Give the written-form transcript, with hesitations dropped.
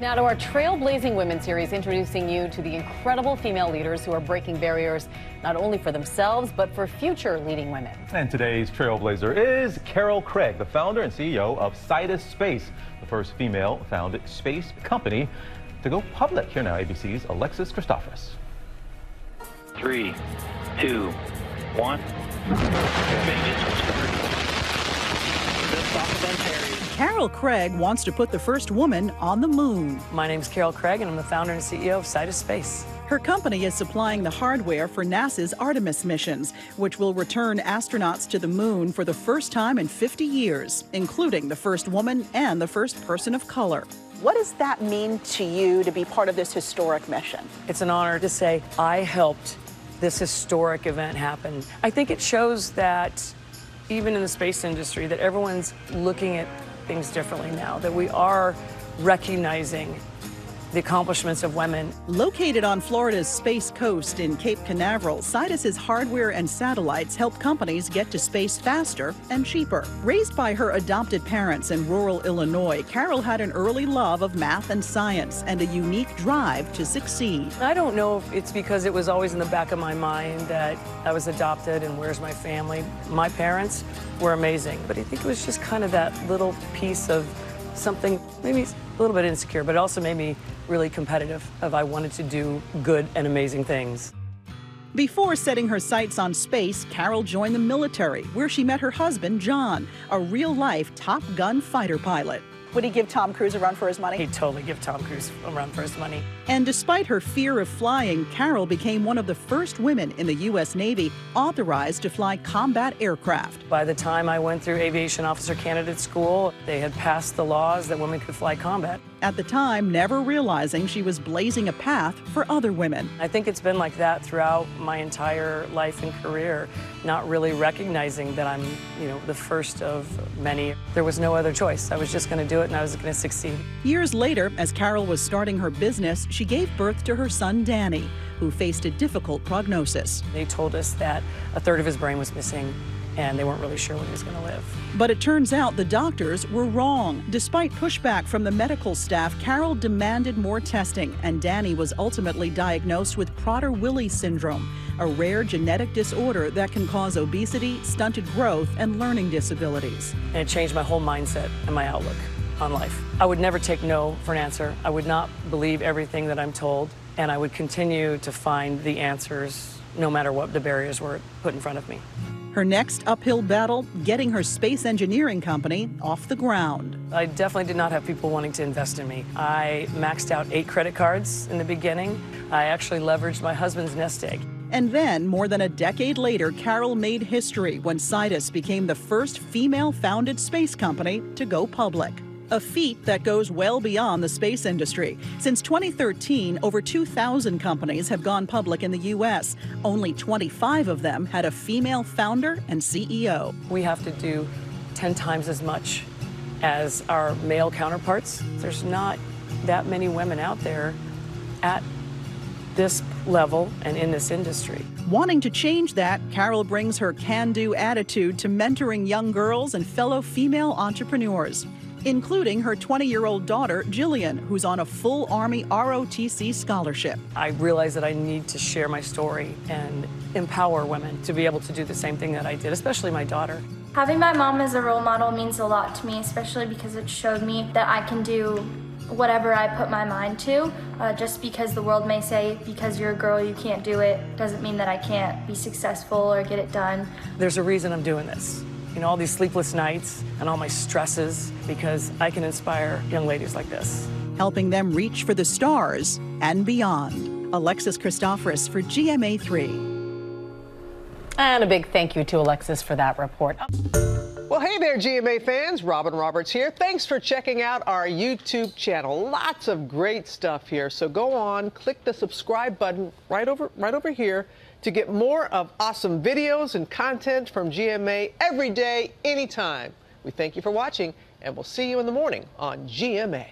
Now to our Trailblazing Women series, introducing you to the incredible female leaders who are breaking barriers not only for themselves, but for future leading women. And today's Trailblazer is Carol Craig, the founder and CEO of Sidus Space, the first female-founded space company to go public. Here now, ABC's Alexis Christoforous. 3, 2, 1. Carol Craig wants to put the first woman on the moon. My name is Carol Craig, and I'm the founder and CEO of Sidus Space. Her company is supplying the hardware for NASA's Artemis missions, which will return astronauts to the moon for the first time in 50 years, including the first woman and the first person of color. What does that mean to you to be part of this historic mission? It's an honor to say I helped this historic event happen. I think it shows that even in the space industry, that everyone's looking at things differently now, that we are recognizing the accomplishments of women. Located on Florida's Space Coast in Cape Canaveral, Sidus's hardware and satellites help companies get to space faster and cheaper. Raised by her adopted parents in rural Illinois, Carol had an early love of math and science and a unique drive to succeed. I don't know if it's because it was always in the back of my mind that I was adopted and where's my family. My parents were amazing, but I think it was just kind of that little piece of something, maybe a little bit insecure, but it also made me really competitive of I wanted to do good and amazing things. Before setting her sights on space, Carol joined the military, where she met her husband, John, a real-life Top Gun fighter pilot. Would he give Tom Cruise a run for his money? He'd totally give Tom Cruise a run for his money. And despite her fear of flying, Carol became one of the first women in the U.S. Navy authorized to fly combat aircraft. By the time I went through aviation officer candidate school, they had passed the laws that women could fly combat. At the time, never realizing she was blazing a path for other women. I think it's been like that throughout my entire life and career, not really recognizing that I'm, the first of many. There was no other choice. I was just going to do it, and I was going to succeed. Years later, as Carol was starting her business, she gave birth to her son, Danny, who faced a difficult prognosis. They told us that a third of his brain was missing, and they weren't really sure when he was going to live. But it turns out the doctors were wrong. Despite pushback from the medical staff, Carol demanded more testing, and Danny was ultimately diagnosed with Prader-Willi syndrome, a rare genetic disorder that can cause obesity, stunted growth, and learning disabilities. And it changed my whole mindset and my outlook on life. I would never take no for an answer. I would not believe everything that I'm told, and I would continue to find the answers no matter what the barriers were put in front of me. Her next uphill battle, getting her space engineering company off the ground. I definitely did not have people wanting to invest in me. I maxed out 8 credit cards in the beginning. I actually leveraged my husband's nest egg. And then, more than a decade later, Carol made history when Sidus became the first female-founded space company to go public. A feat that goes well beyond the space industry. Since 2013, over 2,000 companies have gone public in the U.S. Only 25 of them had a female founder and CEO. We have to do 10 times as much as our male counterparts. There's not that many women out there at this level and in this industry. Wanting to change that, Carol brings her can-do attitude to mentoring young girls and fellow female entrepreneurs, including her 20-year-old daughter, Jillian, who's on a full Army ROTC scholarship. I realized that I need to share my story and empower women to be able to do the same thing that I did, especially my daughter. Having my mom as a role model means a lot to me, especially because it showed me that I can do whatever I put my mind to. Just because the world may say, because you're a girl, you can't do it, doesn't mean that I can't be successful or get it done. There's a reason I'm doing this. All these sleepless nights and all my stresses, because I can inspire young ladies like this. Helping them reach for the stars and beyond. Alexis Christoforous for GMA3. And a big thank you to Alexis for that report. Well, hey there, GMA fans. Robin Roberts here. Thanks for checking out our YouTube channel. Lots of great stuff here. So go on, click the subscribe button right over here to get more of awesome videos and content from GMA every day, anytime. We thank you for watching, and we'll see you in the morning on GMA.